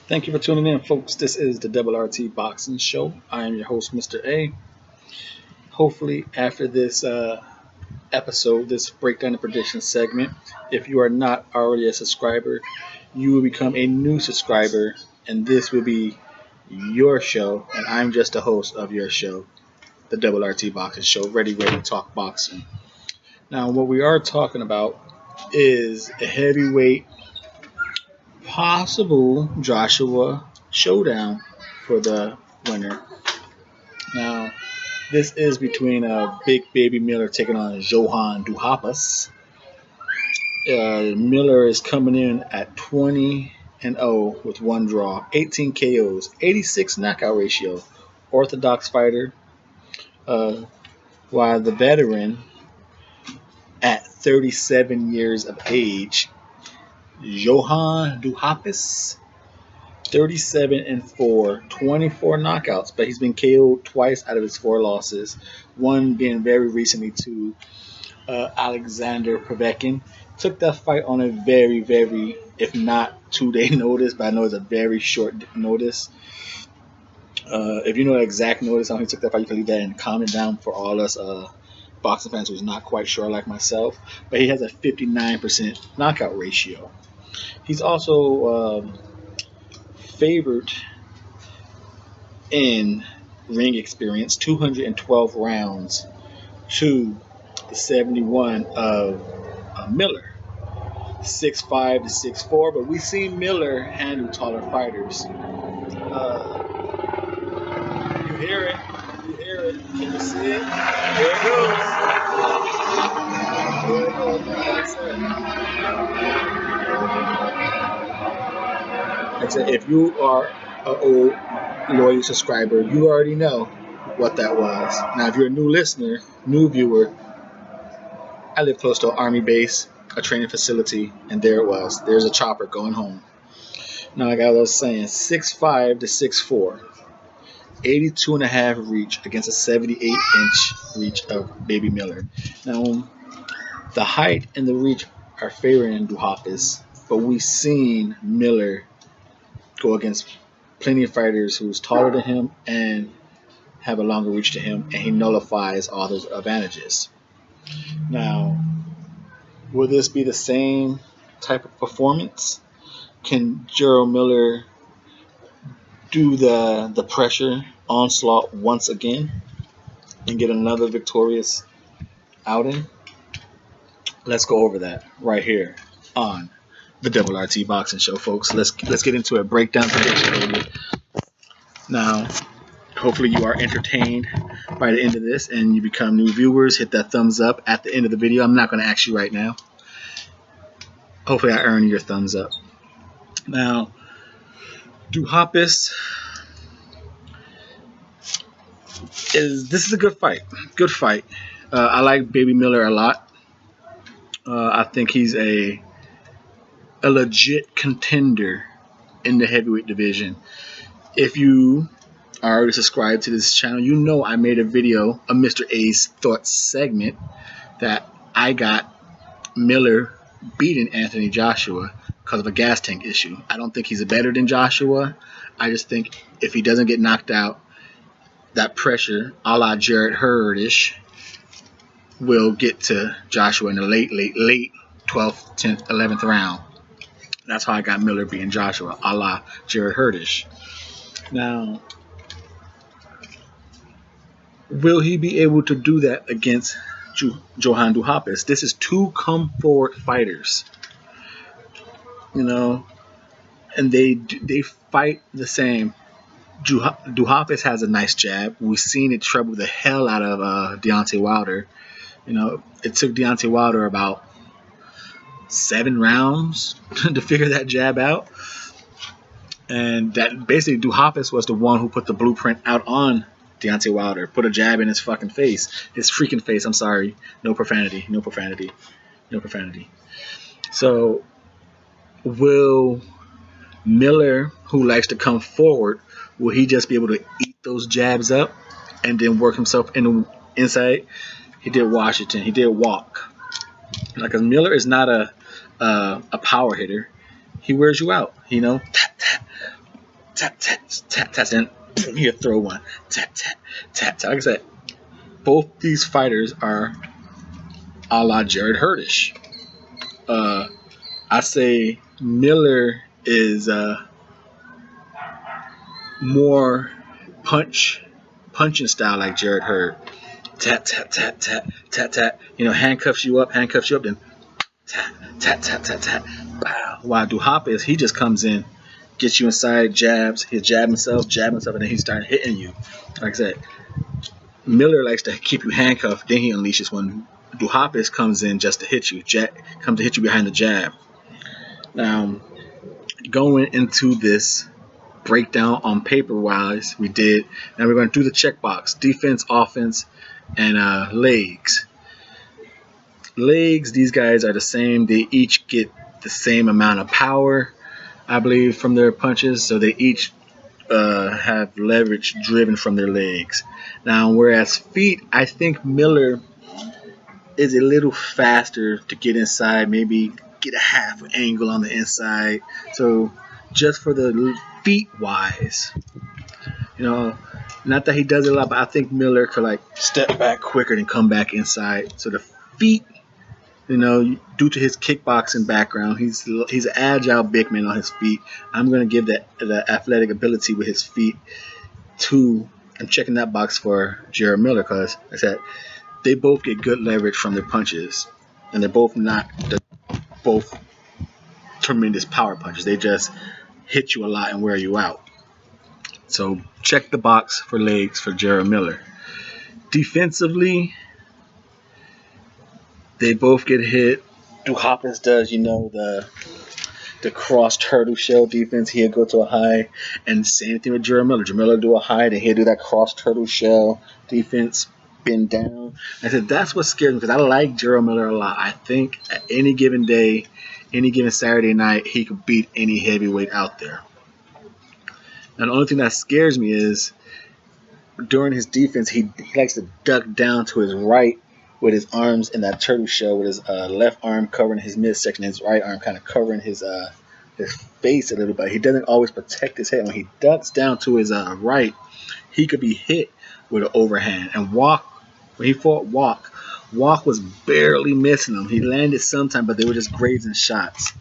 Thank you for tuning in, folks. This is the RT Boxing Show. I am your host, Mr. A. Hopefully, after this episode, this breakdown and prediction segment, if you are not already a subscriber, you will become a new subscriber, and this will be your show, and I'm just a host of your show, the RT Boxing Show, ready to talk boxing. Now, what we are talking about is a heavyweight possible Joshua showdown for the winner. Now, this is between Big Baby Miller taking on Johann Duhaupas. Miller is coming in at 20-0 with one draw, 18 KOs, 86 knockout ratio, orthodox fighter. While the veteran at 37 years of age, Johann Duhaupas, 37-4, 24 knockouts, but he's been KO'd twice out of his 4 losses. One being very recently to Alexander Povetkin. Took that fight on a very, very, if not 2-day notice, but I know it's a very short notice. If you know the exact notice on how he took that fight, you can leave that in the comment down for all us boxing fans who's not quite sure like myself. But he has a 59% knockout ratio. He's also favored in ring experience, 212 rounds to the 71 of Miller, 6'5" to 6'4", but we've seen Miller handle taller fighters. You hear it, can you see it? There it goes. Like I said, if you are an old loyal subscriber, you already know what that was. Now, if you're a new listener, new viewer, I live close to an army base, a training facility, and there it was. There's a chopper going home. Now, like I was saying, 6'5" to 6'4", 82.5 reach against a 78-inch reach of Baby Miller. Now, the height and the reach are favoring Duhaupas, but we've seen Miller go against plenty of fighters who's taller than him and have a longer reach to him, and he nullifies all those advantages. Now, will this be the same type of performance? Can Jarrell Miller do the pressure onslaught once again and get another victorious outing? Let's go over that right here on the RT Boxing Show, folks. Let's get into a breakdown prediction. Now, hopefully you are entertained by the end of this and you become new viewers. Hit that thumbs up at the end of the video. I'm not going to ask you right now. Hopefully I earn your thumbs up. Now, Duhaupas this is a good fight. Good fight. I like Baby Miller a lot. I think he's a legit contender in the heavyweight division. If you are already subscribed to this channel, you know I made a video, a Mr. A's Thoughts segment, that I got Miller beating Anthony Joshua because of a gas tank issue. I don't think he's better than Joshua. I just think if he doesn't get knocked out, that pressure, a la Jarrett Hurd-ish, will get to Joshua in the late 12th, 10th, 11th round. That's how I got Miller beating Joshua, a la Jarrett Hurd-ish. Now, will he be able to do that against Johann Duhaupas? This is 2 come-forward fighters, and they fight the same. Duhaupas has a nice jab. We've seen it trouble the hell out of Deontay Wilder. It took Deontay Wilder about 7 rounds to figure that jab out. And that basically Duhaupas was the one who put the blueprint out on Deontay Wilder. Put a jab in his fucking face. His freaking face, I'm sorry. No profanity. So, will Miller, who likes to come forward, will he just be able to eat those jabs up and then work himself inside? He did Washington. He did walk. Because Miller is not a power hitter. He wears you out, tap, tap, tap, tap, and boom, he'll throw one. Tap, tap, tap, tap. Like I said, both these fighters are a la Jarrell Hurdish. I say Miller is more punching style like Jarrell Hurd. Tap, tap, tap, tap, tap, tap. You know, handcuffs you up, then tap, tap, tap, tap, tap. Wow. While Duhaupas, he just comes in, gets you inside, jabs, he'll jab himself, and then he starts hitting you. Like I said, Miller likes to keep you handcuffed, then he unleashes when Duhaupas comes in just to hit you, comes to hit you behind the jab. Now, going into this breakdown on paper wise, we did. Now we're going to do the checkbox: defense, offense, and legs. Legs, these guys are the same. They each get the same amount of power, I believe, from their punches. So they each have leverage driven from their legs. Now, whereas feet, I think Miller is a little faster to get inside, maybe get a half angle on the inside. So just for the feet wise, you know, not that he does it a lot, but I think Miller could like step back quicker and come back inside. So the feet, you know, due to his kickboxing background, he's an agile big man on his feet. I'm going to give the athletic ability with his feet to, I'm checking that box for Jarrell Miller because, like I said, they both get good leverage from their punches, and they're both not both tremendous power punches. They just hit you a lot and wear you out. So check the box for legs for Jarrell Miller. Defensively, they both get hit. Duhaupas does, you know, the cross turtle shell defense. He'll go to a high, and same thing with Jarrell Miller. Jarrell Miller do a high, then he'll do that cross turtle shell defense, bend down. I said that's what scares me because I like Jarrell Miller a lot. I think at any given day, any given Saturday night, he could beat any heavyweight out there. Now the only thing that scares me is during his defense, he likes to duck down to his right with his arms in that turtle shell, with his left arm covering his midsection, his right arm kind of covering his face a little bit. He doesn't always protect his head. When he ducks down to his right, he could be hit with an overhand. And when he fought Walk was barely missing him. He landed sometime, but they were just grazing shots.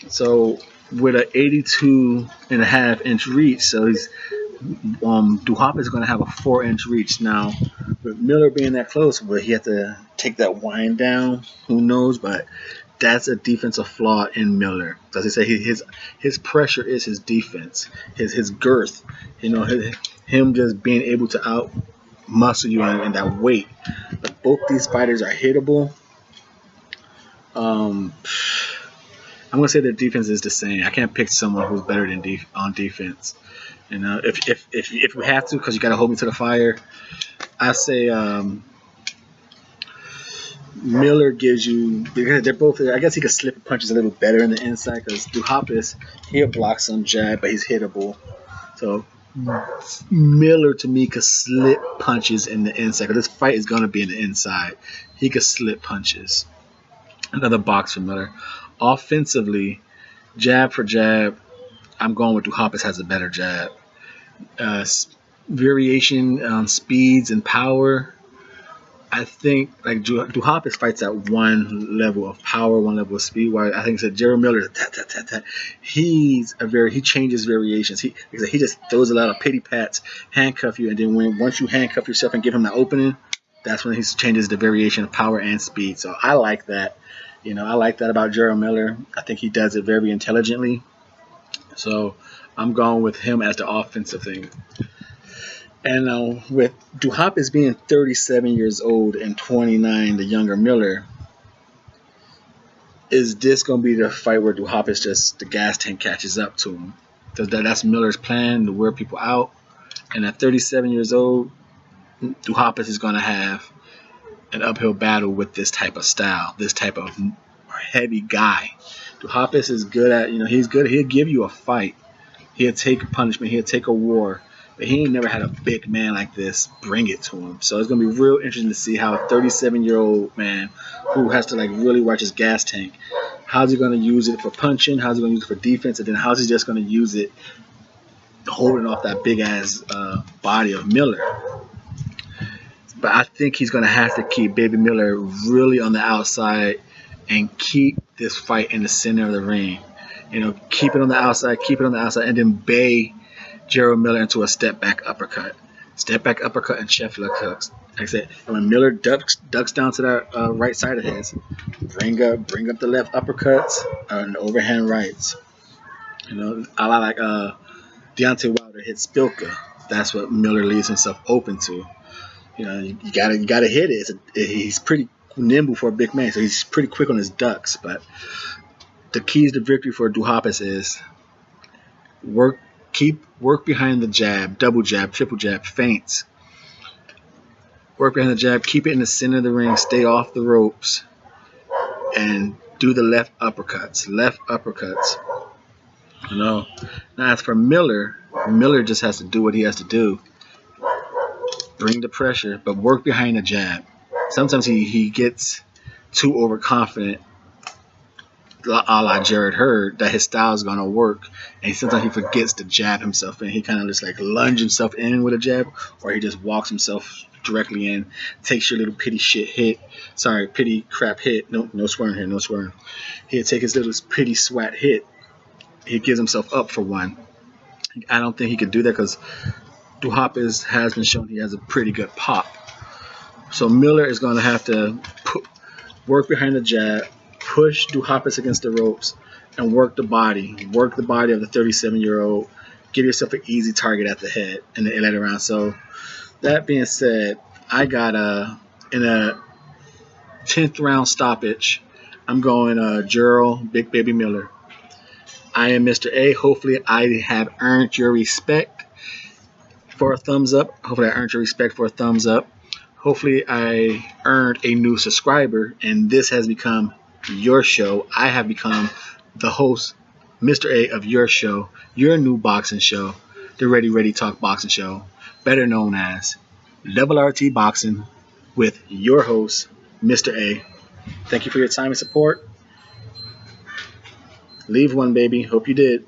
So with an 82.5-inch reach, so he's Duhaupas is going to have a 4-inch reach. Now, with Miller being that close, will he have to take that wind down? Who knows? But that's a defensive flaw in Miller. As I say, his pressure is his defense, his girth. You know, him just being able to out muscle you and that weight. But both these fighters are hittable. I'm gonna say their defense is the same. I can't pick someone who's better than on defense. And if we have to, because you gotta hold me to the fire, I say Miller gives you, because they're both, I guess he could slip punches a little better in the inside, because Duhaupas, he'll block some jab, but he's hittable. So Miller to me could slip punches in the inside, because this fight is gonna be in the inside. He could slip punches. Another box for Miller. Offensively, jab for jab, I'm going with Duhaupas has a better jab. Variation on speeds and power, I think like Duhaupas fights at one level of power, one level of speed. While I think Jarrell Miller, he changes variations. He just throws a lot of pity pats, handcuff you, and then once you handcuff yourself and give him the opening, that's when he changes the variation of power and speed. So I like that. You know, I like that about Jarrell Miller. I think he does it very intelligently. So I'm going with him as the offensive thing. And with Duhaupas being 37 years old and 29, the younger Miller, is this going to be the fight where Duhaupas just, the gas tank catches up to him? Because that's Miller's plan, to wear people out. And at 37 years old, Duhaupas is going to have an uphill battle with this type of style, this type of heavy guy. Duhaupas is good at, he's good. He'll give you a fight. He'll take a punishment. He'll take a war. But he ain't never had a big man like this bring it to him. So it's going to be real interesting to see how a 37-year-old man who has to like really watch his gas tank, how's he going to use it for punching, how's he going to use it for defense, and then how's he just going to use it holding off that big ass body of Miller. But I think he's going to have to keep Baby Miller really on the outside and keep this fight in the center of the ring. You know, keep it on the outside, and then bay Jarrell Miller into a step back uppercut. Step back uppercut and Scheffler hooks. Like I said, and when Miller ducks down to that right side of his, bring up the left uppercuts and overhand rights. You know, a lot like Deontay Wilder hit Spilka. That's what Miller leaves himself open to. You know, you gotta hit it. He's pretty nimble for a big man, so he's pretty quick on his ducks. But the keys to victory for Duhaupas is work behind the jab, double jab, triple jab, feints. Work behind the jab, keep it in the center of the ring, stay off the ropes, and do the left uppercuts. You know. Now as for Miller just has to do what he has to do. Bring the pressure, but work behind the jab. Sometimes he gets too overconfident, a la Jared Hurd, that his style is going to work, and sometimes he forgets to jab himself in. He kind of just like lunge himself in with a jab, or he just walks himself directly in, takes your little pity crap hit. No swearing here, no swearing. He'll take his little pity swat hit. He gives himself up for one. I don't think he could do that because Duhaupas has been shown he has a pretty good pop. So Miller is going to have to work behind the jab, push Duhaupas against the ropes, and work the body of the 37-year-old. Give yourself an easy target at the head in the later round. So that being said, I got in a 10th round stoppage. I'm going Jarrell, Big Baby Miller. I am Mr. A. Hopefully I have earned your respect for a thumbs up. Hopefully I earned a new subscriber, and this has become your show. I have become the host, Mr. A, of your show, your new boxing show, the Ready Talk Boxing Show, better known as Double RT Boxing, with your host, Mr. A. Thank you for your time and support. Leave one, baby. Hope you did.